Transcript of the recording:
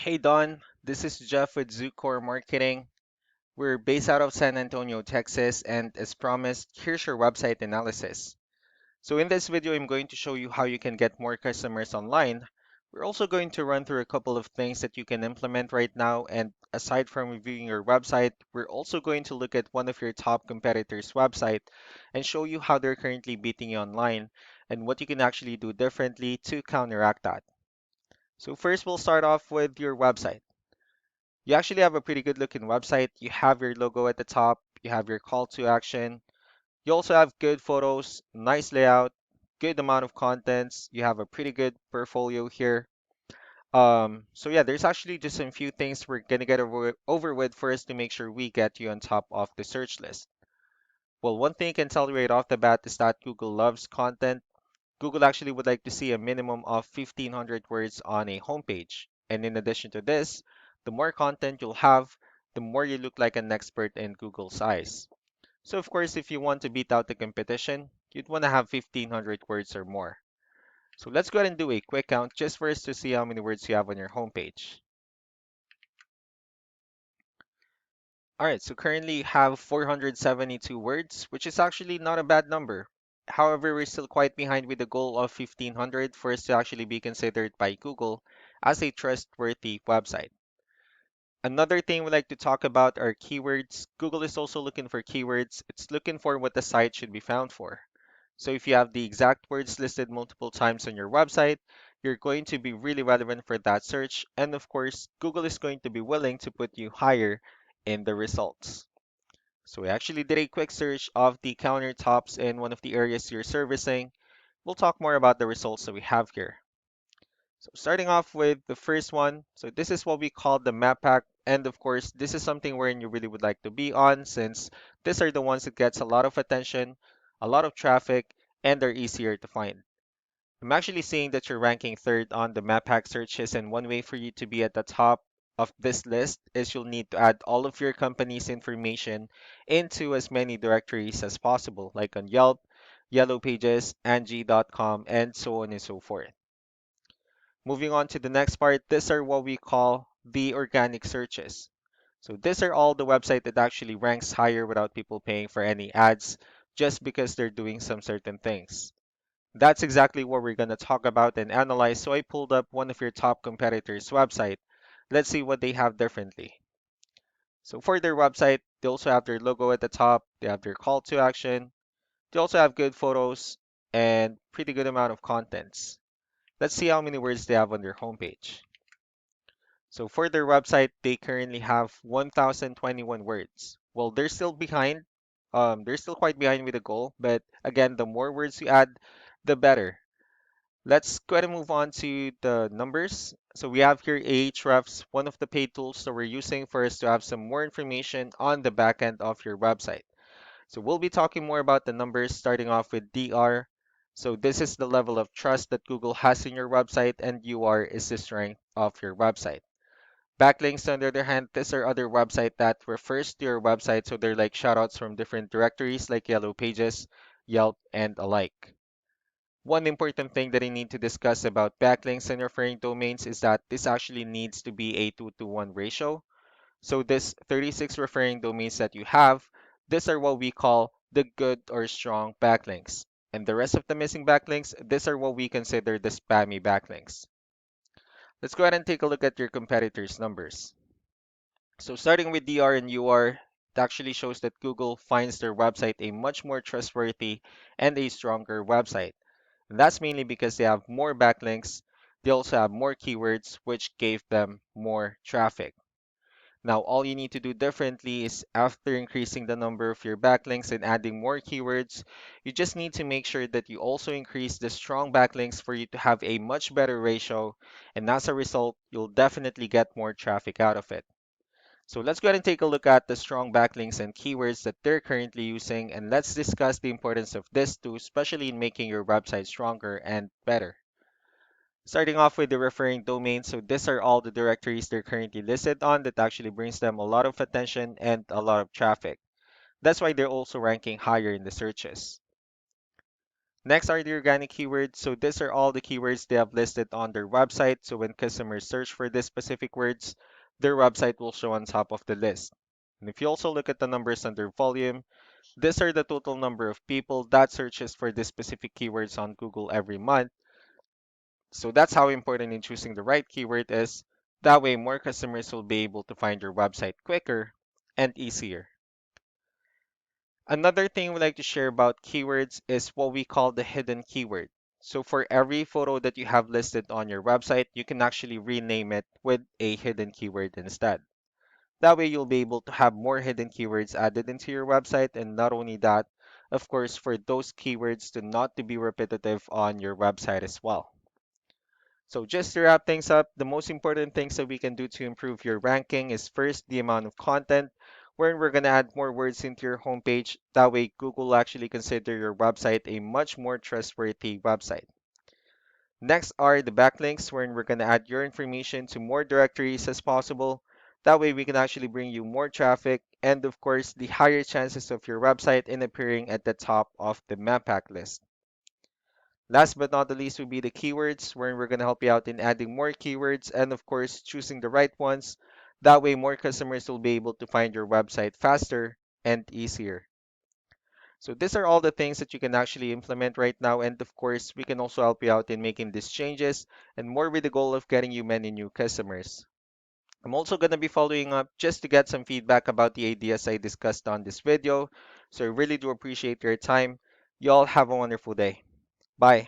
Hey Don, this is Jeff with Zucore Marketing. We're based out of San Antonio, Texas, and as promised, here's your website analysis. So in this video, I'm going to show you how you can get more customers online. We're also going to run through a couple of things that you can implement right now, and aside from reviewing your website, we're also going to look at one of your top competitors' website and show you how they're currently beating you online and what you can actually do differently to counteract that. So first, we'll start off with your website. You actually have a pretty good looking website. You have your logo at the top, you have your call to action. You also have good photos, nice layout, good amount of contents. You have a pretty good portfolio here. So yeah, there's actually just a few things we're gonna get over with first to make sure we get you on top of the search list. Well, one thing I can tell you right off the bat is that Google loves content. Google actually would like to see a minimum of 1,500 words on a homepage. And in addition to this, the more content you'll have, the more you look like an expert in Google's eyes. So of course, if you want to beat out the competition, you'd want to have 1,500 words or more. So let's go ahead and do a quick count just for us to see how many words you have on your homepage. All right, so currently you have 472 words, which is actually not a bad number. However, we're still quite behind with the goal of 1,500 for us to actually be considered by Google as a trustworthy website. Another thing we like to talk about are keywords. Google is also looking for keywords. It's looking for what the site should be found for. So if you have the exact words listed multiple times on your website, you're going to be really relevant for that search. And of course, Google is going to be willing to put you higher in the results. So we actually did a quick search of the countertops in one of the areas you're servicing. We'll talk more about the results that we have here. So starting off with the first one, so this is what we call the map pack. And of course, this is something wherein you really would like to be on since these are the ones that gets a lot of attention, a lot of traffic, and they're easier to find. I'm actually seeing that you're ranking third on the map pack searches, and one way for you to be at the top of this list is you'll need to add all of your company's information into as many directories as possible, like on Yelp, Yellow Pages, Angie.com, and so on and so forth. Moving on to the next part, these are what we call the organic searches. So these are all the website that actually ranks higher without people paying for any ads just because they're doing some certain things. That's exactly what we're going to talk about and analyze. So I pulled up one of your top competitors' website. Let's see what they have differently. So for their website, they also have their logo at the top, they have their call to action, they also have good photos and pretty good amount of contents. Let's see how many words they have on their homepage. So for their website, they currently have 1,021 words. Well, they're still behind. They're still quite behind with the goal, but again, the more words you add, the better. Let's go ahead and move on to the numbers. So we have here Ahrefs, one of the paid tools that we're using for us to have some more information on the back end of your website. So we'll be talking more about the numbers starting off with DR. So this is the level of trust that Google has in your website, and UR is the strength of your website. Backlinks, on the other hand, these are other website that refers to your website, so they're like shoutouts from different directories like Yellow Pages, Yelp, and alike. One important thing that I need to discuss about backlinks and referring domains is that this actually needs to be a 2 to 1 ratio. So this 36 referring domains that you have, these are what we call the good or strong backlinks. And the rest of the missing backlinks, these are what we consider the spammy backlinks. Let's go ahead and take a look at your competitors' numbers. So starting with DR and UR, it actually shows that Google finds their website a much more trustworthy and a stronger website. And that's mainly because they have more backlinks. They also have more keywords, which gave them more traffic. Now, all you need to do differently is after increasing the number of your backlinks and adding more keywords, you just need to make sure that you also increase the strong backlinks for you to have a much better ratio. And as a result, you'll definitely get more traffic out of it. So let's go ahead and take a look at the strong backlinks and keywords that they're currently using, and let's discuss the importance of this too, especially in making your website stronger and better. Starting off with the referring domains, so these are all the directories they're currently listed on that actually brings them a lot of attention and a lot of traffic. That's why they're also ranking higher in the searches. Next are the organic keywords. So these are all the keywords they have listed on their website. So when customers search for these specific words, their website will show on top of the list. And if you also look at the numbers under volume, these are the total number of people that searches for these specific keywords on Google every month. So that's how important in choosing the right keyword is. That way, more customers will be able to find your website quicker and easier. Another thing we like to share about keywords is what we call the hidden keyword. So for every photo that you have listed on your website, you can actually rename it with a hidden keyword instead. That way you'll be able to have more hidden keywords added into your website, and not only that, of course, for those keywords to not to be repetitive on your website as well. So just to wrap things up, the most important things that we can do to improve your ranking is first the amount of content, where we're going to add more words into your homepage. That way Google will actually consider your website a much more trustworthy website. Next are the backlinks, wherein we're going to add your information to more directories as possible. That way we can actually bring you more traffic and of course the higher chances of your website in appearing at the top of the map pack list. Last but not the least would be the keywords, wherein we're going to help you out in adding more keywords and, of course, choosing the right ones. That way, more customers will be able to find your website faster and easier. So, these are all the things that you can actually implement right now. And, of course, we can also help you out in making these changes and more with the goal of getting you many new customers. I'm also going to be following up just to get some feedback about the ideas I discussed on this video. So, I really do appreciate your time. You all have a wonderful day. Bye.